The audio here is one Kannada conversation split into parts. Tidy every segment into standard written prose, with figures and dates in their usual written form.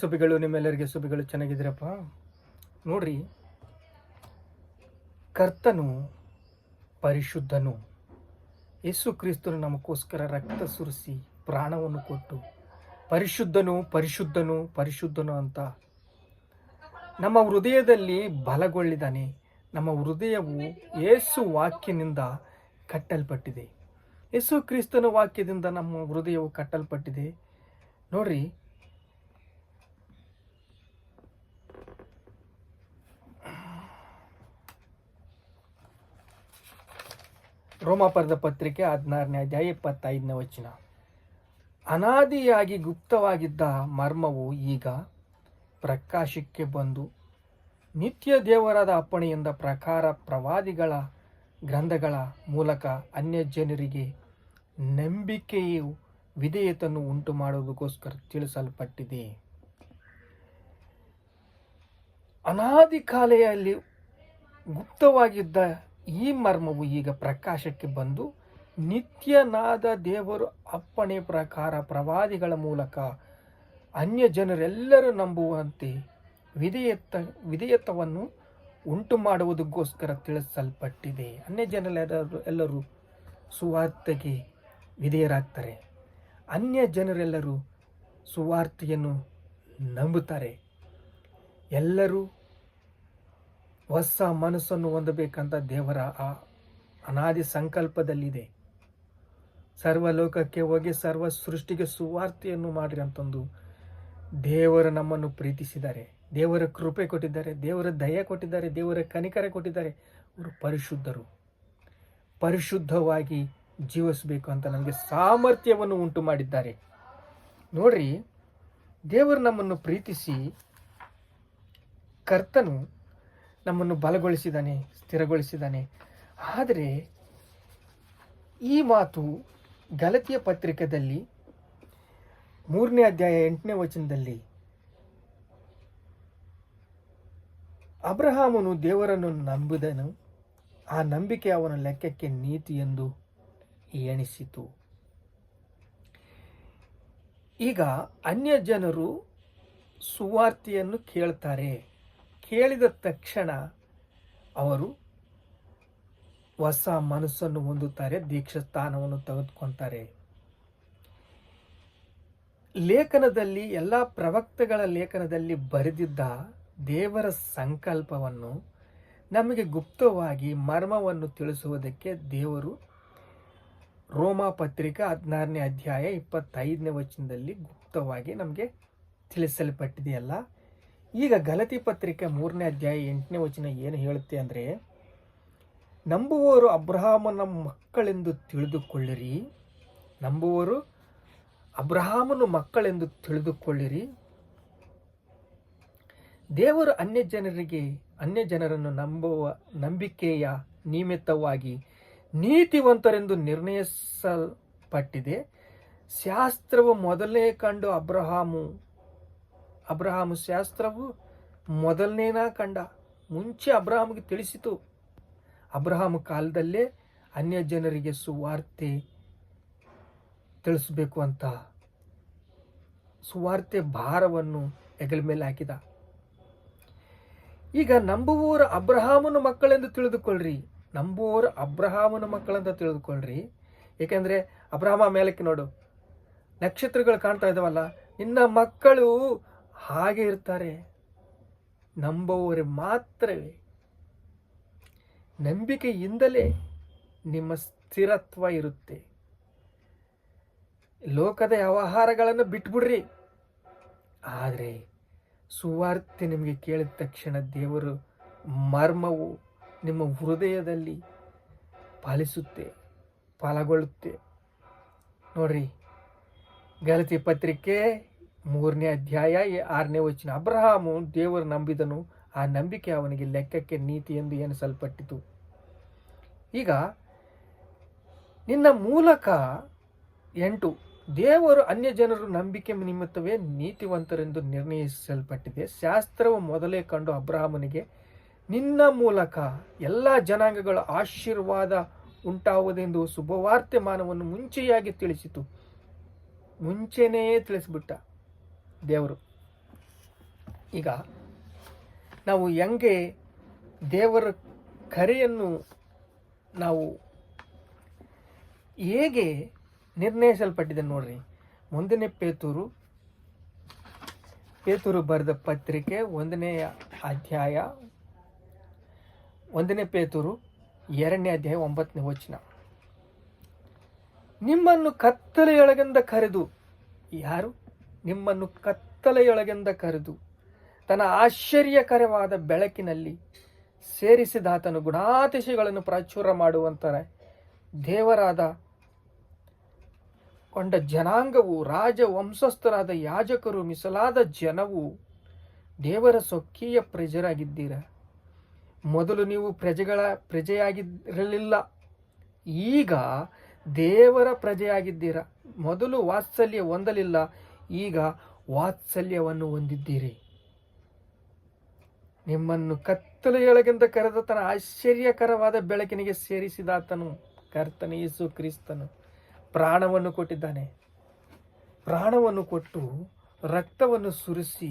ಸುಬಿಗಳು ನಿಮ್ಮೆಲ್ಲರಿಗೆ ಸುಬಿಗಳು ಚೆನ್ನಾಗಿದ್ದೀರಪ್ಪ. ನೋಡ್ರಿ, ಕರ್ತನು ಪರಿಶುದ್ಧನು. ಯೇಸು ಕ್ರಿಸ್ತನು ನಮಗೋಸ್ಕರ ರಕ್ತ ಸುರಿಸಿ ಪ್ರಾಣವನ್ನು ಕೊಟ್ಟು ಪರಿಶುದ್ಧನು ಪರಿಶುದ್ಧನು ಪರಿಶುದ್ಧನು ಅಂತ ನಮ್ಮ ಹೃದಯದಲ್ಲಿ ಬಲಗೊಳ್ಳಿದ್ದಾನೆ. ನಮ್ಮ ಹೃದಯವು ಯೇಸು ವಾಕ್ಯನಿಂದ ಕಟ್ಟಲ್ಪಟ್ಟಿದೆ. ಯೇಸು ಕ್ರಿಸ್ತನ ವಾಕ್ಯದಿಂದ ನಮ್ಮ ಹೃದಯವು ಕಟ್ಟಲ್ಪಟ್ಟಿದೆ. ನೋಡ್ರಿ, ರೋಮಾಪುರದ ಪತ್ರಿಕೆ 16ನೇ ಅಧ್ಯಾಯ 25ನೇ ವಚನ. ಅನಾದಿಯಾಗಿ ಗುಪ್ತವಾಗಿದ್ದ ಮರ್ಮವು ಈಗ ಪ್ರಕಾಶಕ್ಕೆ ಬಂದು ನಿತ್ಯ ದೇವರಾದ ಅಪ್ಪಣೆಯಿಂದ ಪ್ರಕಾರ ಪ್ರವಾದಿಗಳ ಗ್ರಂಥಗಳ ಮೂಲಕ ಅನ್ಯ ಜನರಿಗೆ ನಂಬಿಕೆಯು ವಿಧೇಯತೆಯನ್ನು ಉಂಟು ಮಾಡುವುದಕ್ಕೋಸ್ಕರ ತಿಳಿಸಲ್ಪಟ್ಟಿದೆ. ಅನಾದಿ ಕಾಲೆಯಲ್ಲಿ ಗುಪ್ತವಾಗಿದ್ದ ಈ ಮರ್ಮವು ಈಗ ಪ್ರಕಾಶಕ್ಕೆ ಬಂದು ನಿತ್ಯನಾದ ದೇವರು ಅಪ್ಪಣೆ ಪ್ರಕಾರ ಪ್ರವಾದಿಗಳ ಮೂಲಕ ಅನ್ಯ ಜನರೆಲ್ಲರೂ ನಂಬುವಂತೆ ವಿಧೇಯತ್ವವನ್ನು ಉಂಟು ಮಾಡುವುದಕ್ಕೋಸ್ಕರ ತಿಳಿಸಲ್ಪಟ್ಟಿದೆ. ಅನ್ಯ ಜನರೆಲ್ಲರೂ ಸುವಾರ್ತೆಗೆ ವಿಧೇಯರಾಗ್ತಾರೆ. ಅನ್ಯ ಜನರೆಲ್ಲರೂ ಸುವಾರ್ತೆಯನ್ನು ನಂಬುತ್ತಾರೆ. ಎಲ್ಲರೂ ಹೊಸ ಮನಸ್ಸನ್ನು ಹೊಂದಬೇಕಂತ ದೇವರ ಆ ಅನಾದಿ ಸಂಕಲ್ಪದಲ್ಲಿದೆ. ಸರ್ವಲೋಕಕ್ಕೆ ಹೋಗಿ ಸರ್ವ ಸೃಷ್ಟಿಗೆ ಸುವಾರ್ತೆಯನ್ನು ಮಾಡಿರಿ ಅಂತಂದು ದೇವರು ನಮ್ಮನ್ನು ಪ್ರೀತಿಸಿದ್ದಾರೆ. ದೇವರ ಕೃಪೆ ಕೊಟ್ಟಿದ್ದಾರೆ, ದೇವರ ದಯೆ ಕೊಟ್ಟಿದ್ದಾರೆ, ದೇವರ ಕನಿಕರ ಕೊಟ್ಟಿದ್ದಾರೆ. ಅವರು ಪರಿಶುದ್ಧರು. ಪರಿಶುದ್ಧವಾಗಿ ಜೀವಿಸಬೇಕು ಅಂತ ನಮಗೆ ಸಾಮರ್ಥ್ಯವನ್ನು ಉಂಟು ಮಾಡಿದ್ದಾರೆ. ನೋಡ್ರಿ, ದೇವರು ನಮ್ಮನ್ನು ಪ್ರೀತಿಸಿ ಕರ್ತನು ನಮ್ಮನ್ನು ಬಲಗೊಳಿಸಿದ್ದಾನೆ, ಸ್ಥಿರಗೊಳಿಸಿದ್ದಾನೆ. ಆದರೆ ಈ ಮಾತು ಗಲಾತ್ಯ ಪತ್ರಿಕೆಯಲ್ಲಿ 3ನೇ ಅಧ್ಯಾಯ 8ನೇ ವಚನದಲ್ಲಿ ಅಬ್ರಹಾಮನು ದೇವರನ್ನು ನಂಬಿದನು, ಆ ನಂಬಿಕೆ ಅವನ ಲೆಕ್ಕಕ್ಕೆ ನೀತಿ ಎಂದು ಎಣಿಸಿತು. ಈಗ ಅನ್ಯ ಜನರು ಸುವಾರ್ತೆಯನ್ನು ಕೇಳ್ತಾರೆ. ಕೇಳಿದ ತಕ್ಷಣ ಅವರು ಹೊಸ ಮನಸ್ಸನ್ನು ಹೊಂದುತ್ತಾರೆ, ದೀಕ್ಷಾಸ್ಥಾನವನ್ನು ತೆಗೆದುಕೊಂತಾರೆ. ಲೇಖನದಲ್ಲಿ ಎಲ್ಲ ಪ್ರವಕ್ತೆಗಳ ಲೇಖನದಲ್ಲಿ ಬರೆದಿದ್ದ ದೇವರ ಸಂಕಲ್ಪವನ್ನು ನಮಗೆ ಗುಪ್ತವಾಗಿ ಮರ್ಮವನ್ನು ತಿಳಿಸುವುದಕ್ಕೆ ದೇವರು ರೋಮಾ ಪತ್ರಿಕೆ 16ನೇ ಅಧ್ಯಾಯ 25ನೇ ವಚನದಲ್ಲಿ ಗುಪ್ತವಾಗಿ ನಮಗೆ ತಿಳಿಸಲ್ಪಟ್ಟಿದೆಯಲ್ಲ. ಈಗ ಗಲಾತ್ಯ ಪತ್ರಿಕೆ 3ನೇ ಅಧ್ಯಾಯ 8ನೇ ವಚನ ಏನು ಹೇಳುತ್ತೆ ಅಂದರೆ, ನಂಬುವವರು ಅಬ್ರಹಾಮನ ಮಕ್ಕಳೆಂದು ತಿಳಿದುಕೊಳ್ಳಿರಿ. ನಂಬುವವರು ಅಬ್ರಹಾಮನ ಮಕ್ಕಳೆಂದು ತಿಳಿದುಕೊಳ್ಳಿರಿ. ದೇವರು ಅನ್ಯ ಜನರನ್ನು ನಂಬುವ ನಂಬಿಕೆಯ ನಿಮಿತ್ತವಾಗಿ ನೀತಿವಂತರೆಂದು ನಿರ್ಣಯಿಸಲ್ಪಟ್ಟಿದೆ. ಶಾಸ್ತ್ರವು ಮೊದಲನೇ ಕಂಡು ಅಬ್ರಹಾಮು ಶಾಸ್ತ್ರವು ಮೊದಲನೇನ ಕಂಡ. ಮುಂಚೆ ಅಬ್ರಹಾಮಿಗೆ ತಿಳಿಸಿತು. ಅಬ್ರಹಾಮ ಕಾಲದಲ್ಲೇ ಅನ್ಯ ಜನರಿಗೆ ಸುವಾರ್ತೆ ತಿಳಿಸಬೇಕು ಅಂತ ಸುವಾರ್ತೆ ಭಾರವನ್ನು ಹೆಗಲ ಮೇಲೆ ಹಾಕಿದ. ಈಗ ನಂಬುವವರು ಅಬ್ರಹಾಮನ ಮಕ್ಕಳೆಂದು ತಿಳಿದುಕೊಳ್ಳ್ರಿ. ನಂಬುವವರು ಅಬ್ರಹಾಮನ ಮಕ್ಕಳೆಂದು ತಿಳಿದುಕೊಳ್ಳ್ರಿ. ಏಕೆಂದರೆ ಅಬ್ರಹಾಮ ಮೇಲಕ್ಕೆ ನೋಡು, ನಕ್ಷತ್ರಗಳು ಕಾಣ್ತಾ ಇದ್ದಾವಲ್ಲ, ನಿನ್ನ ಮಕ್ಕಳು ಹಾಗೆ ಇರ್ತಾರೆ. ನಂಬುವವರೇ ಮಾತ್ರವೇ. ನಂಬಿಕೆಯಿಂದಲೇ ನಿಮ್ಮ ಸ್ಥಿರತ್ವ ಇರುತ್ತೆ. ಲೋಕದ ವ್ಯವಹಾರಗಳನ್ನು ಬಿಟ್ಬಿಡ್ರಿ. ಆದರೆ ಸುವಾರ್ತೆ ನಿಮಗೆ ಕೇಳಿದ ತಕ್ಷಣ ದೇವರು ಮರ್ಮವು ನಿಮ್ಮ ಹೃದಯದಲ್ಲಿ ಪಾಲಿಸುತ್ತೆ, ಫಲಗೊಳ್ಳುತ್ತೆ. ನೋಡ್ರಿ, ಗಲಾತ್ಯ ಪತ್ರಿಕೆ 3ನೇ ಅಧ್ಯಾಯ 6ನೇ ವಚನ. ಅಬ್ರಹಾಮು ದೇವರು ನಂಬಿದನು, ಆ ನಂಬಿಕೆ ಅವನಿಗೆ ಲೆಕ್ಕಕ್ಕೆ ನೀತಿ ಎಂದು ಎಣಿಸಲ್ಪಟ್ಟಿತು. ಈಗ ನಿನ್ನ ಮೂಲಕ 8 ದೇವರು ಅನ್ಯ ಜನರು ನಂಬಿಕೆ ನಿಮಿತ್ತವೇ ನೀತಿವಂತರೆಂದು ನಿರ್ಣಯಿಸಲ್ಪಟ್ಟಿದೆ. ಶಾಸ್ತ್ರವು ಮೊದಲೇ ಕಂಡು ಅಬ್ರಹಾಮನಿಗೆ ನಿನ್ನ ಮೂಲಕ ಎಲ್ಲ ಜನಾಂಗಗಳ ಆಶೀರ್ವಾದ ಉಂಟಾವುದೆಂದು ಶುಭವಾರ್ತೆ ಮಾನವನ್ನು ಮುಂಚೆಯಾಗಿ ತಿಳಿಸಿತು. ಮುಂಚೆನೇ ತಿಳಿಸ್ಬಿಟ್ಟ ದೇವರು. ಈಗ ನಾವು ಹೆಂಗೆ ದೇವರ ಕರೆಯನ್ನು ನಾವು ಹೇಗೆ ನಿರ್ಣಯಿಸಲ್ಪಟ್ಟಿದೆ ನೋಡ್ರಿ. ಮುಂದನೇ ಪೇತೂರು ಬರೆದ ಪತ್ರಿಕೆ 1ನೇ ಅಧ್ಯಾಯ, 1ನೇ ಪೇತೂರು 2ನೇ ಅಧ್ಯಾಯ 9ನೇ ವಚನ. ನಿಮ್ಮನ್ನು ಕತ್ತಲೆಯೊಳಗಿಂದ ಕರೆದು, ಯಾರು? ನಿಮ್ಮನ್ನು ಕತ್ತಲೆಯೊಳಗಿಂದ ಕರೆದು ತನ್ನ ಆಶ್ಚರ್ಯಕರವಾದ ಬೆಳಕಿನಲ್ಲಿ ಸೇರಿಸಿದಾತನು ಗುಣಾತಿಶಯಗಳನ್ನು ಪ್ರಾಚುರ್ಯ ಮಾಡುವಂತರ ದೇವರಾದ ಕೊಂಡ ಜನಾಂಗವು, ರಾಜ ವಂಶಸ್ಥರಾದ ಯಾಜಕರು, ಮೀಸಲಾದ ಜನವು, ದೇವರ ಸ್ವಕೀಯ ಪ್ರಜೆಯಾಗಿದ್ದೀರ. ಮೊದಲು ನೀವು ಪ್ರಜೆಯಾಗಿರಲಿಲ್ಲ, ಈಗ ದೇವರ ಪ್ರಜೆಯಾಗಿದ್ದೀರ. ಮೊದಲು ವಾತ್ಸಲ್ಯ ಹೊಂದಲಿಲ್ಲ, ಈಗ ವಾತ್ಸಲ್ಯವನ್ನು ಹೊಂದಿದ್ದೀರಿ. ನಿಮ್ಮನ್ನು ಕತ್ತಲೆಯೊಳಗಿಂದ ಕರೆದ ತನ್ನ ಆಶ್ಚರ್ಯಕರವಾದ ಬೆಳಕಿನಿಗೆ ಸೇರಿಸಿದಾತನು ಕರ್ತನ ಯೇಸು ಕ್ರಿಸ್ತನು ಪ್ರಾಣವನ್ನು ಕೊಟ್ಟಿದ್ದಾನೆ. ಪ್ರಾಣವನ್ನು ಕೊಟ್ಟು ರಕ್ತವನ್ನು ಸುರಿಸಿ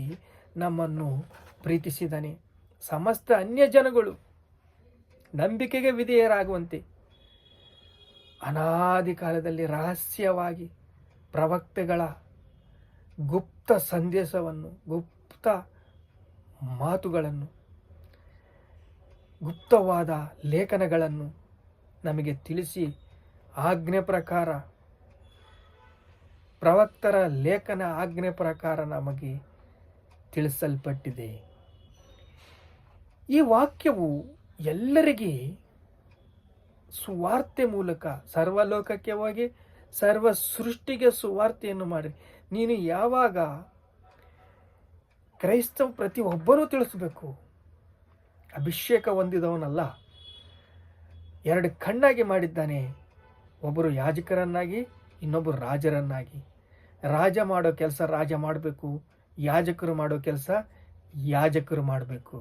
ನಮ್ಮನ್ನು ಪ್ರೀತಿಸಿದ್ದಾನೆ. ಸಮಸ್ತ ಅನ್ಯ ಜನಗಳು ನಂಬಿಕೆಗೆ ವಿಧೇಯರಾಗುವಂತೆ ಅನಾದಿ ಕಾಲದಲ್ಲಿ ರಹಸ್ಯವಾಗಿ ಪ್ರವಕ್ತೆಗಳ ಗುಪ್ತ ಸಂದೇಶವನ್ನು, ಗುಪ್ತ ಮಾತುಗಳನ್ನು, ಗುಪ್ತವಾದ ಲೇಖನಗಳನ್ನು ನಮಗೆ ತಿಳಿಸಿ, ಆಜ್ಞೆ ಪ್ರಕಾರ, ಪ್ರವಕ್ತರ ಲೇಖನ ಆಜ್ಞೆ ಪ್ರಕಾರ ನಮಗೆ ತಿಳಿಸಲ್ಪಟ್ಟಿದೆ. ಈ ವಾಕ್ಯವು ಎಲ್ಲರಿಗೆ ಸುವಾರ್ತೆ ಮೂಲಕ ಸರ್ವಲೋಕಕ್ಕೆ ಹೋಗಿ ಸರ್ವ ಸೃಷ್ಟಿಗೆ ಸುವಾರ್ತೆಯನ್ನು ಮಾಡಿ. ನೀನು ಯಾವಾಗ ಕ್ರೈಸ್ತವ ಪ್ರತಿಯೊಬ್ಬರೂ ತಿಳಿಸಬೇಕು. ಅಭಿಷೇಕ ಹೊಂದಿದವನಲ್ಲ, 2 ಕಣ್ಣಾಗಿ ಮಾಡಿದ್ದಾನೆ. ಒಬ್ಬರು ಯಾಜಕರನ್ನಾಗಿ, ಇನ್ನೊಬ್ಬರು ರಾಜರನ್ನಾಗಿ. ರಾಜ ಮಾಡೋ ಕೆಲಸ ರಾಜ ಮಾಡಬೇಕು, ಯಾಜಕರು ಮಾಡೋ ಕೆಲಸ ಯಾಜಕರು ಮಾಡಬೇಕು.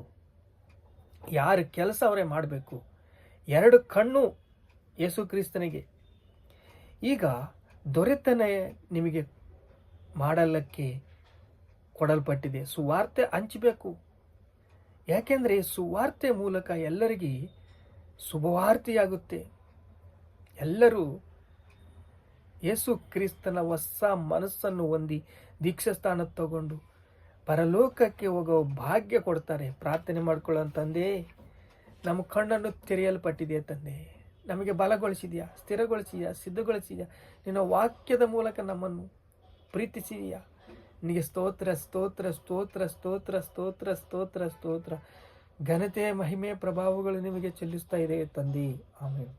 ಯಾರ ಕೆಲಸ ಅವರೇ ಮಾಡಬೇಕು. 2 ಕಣ್ಣು ಯೇಸು ಕ್ರಿಸ್ತನಿಗೆ. ಈಗ ದೊರೆತನ ನಿಮಗೆ ಮಾಡಲಿಕ್ಕೆ ಕೊಡಲ್ಪಟ್ಟಿದೆ. ಸುವಾರ್ತೆ ಹಂಚಬೇಕು. ಯಾಕೆಂದರೆ ಸುವಾರ್ತೆ ಮೂಲಕ ಎಲ್ಲರಿಗೆ ಶುಭವಾರ್ತೆಯಾಗುತ್ತೆ. ಎಲ್ಲರೂ ಯೇಸು ಕ್ರಿಸ್ತನ ಹೊಸ ಮನಸ್ಸನ್ನು ಹೊಂದಿ ದೀಕ್ಷಾಸ್ಥಾನ ತಗೊಂಡು ಪರಲೋಕಕ್ಕೆ ಹೋಗೋ ಭಾಗ್ಯ ಕೊಡ್ತಾರೆ. ಪ್ರಾರ್ಥನೆ ಮಾಡ್ಕೊಳ್ಳೋ ತಂದೆ, ನಮ್ಮ ಕಣ್ಣನ್ನು ತೆರೆಯಲ್ಪಟ್ಟಿದೆ ತಂದೆ. ನಮಗೆ ಬಲಗೊಳಿಸಿದೆಯಾ, ಸ್ಥಿರಗೊಳಿಸಿದೆಯಾ, ಸಿದ್ಧಗೊಳಿಸಿದೆಯಾ. ನಿನ್ನ ವಾಕ್ಯದ ಮೂಲಕ ನಮ್ಮನ್ನು ಪ್ರೀತಿಸಿದೆಯಾ. ನಿನಗೆ ಸ್ತೋತ್ರ ಸ್ತೋತ್ರ ಸ್ತೋತ್ರ ಸ್ತೋತ್ರ ಸ್ತೋತ್ರ ಸ್ತೋತ್ರ ಸ್ತೋತ್ರ. ಘನತೆ, ಮಹಿಮೆ, ಪ್ರಭಾವಗಳು ನಿಮಗೆ ಚೆಲ್ಲಿಸ್ತಾ ಇದೆ ತಂದೆ. ಆಮೇಲೆ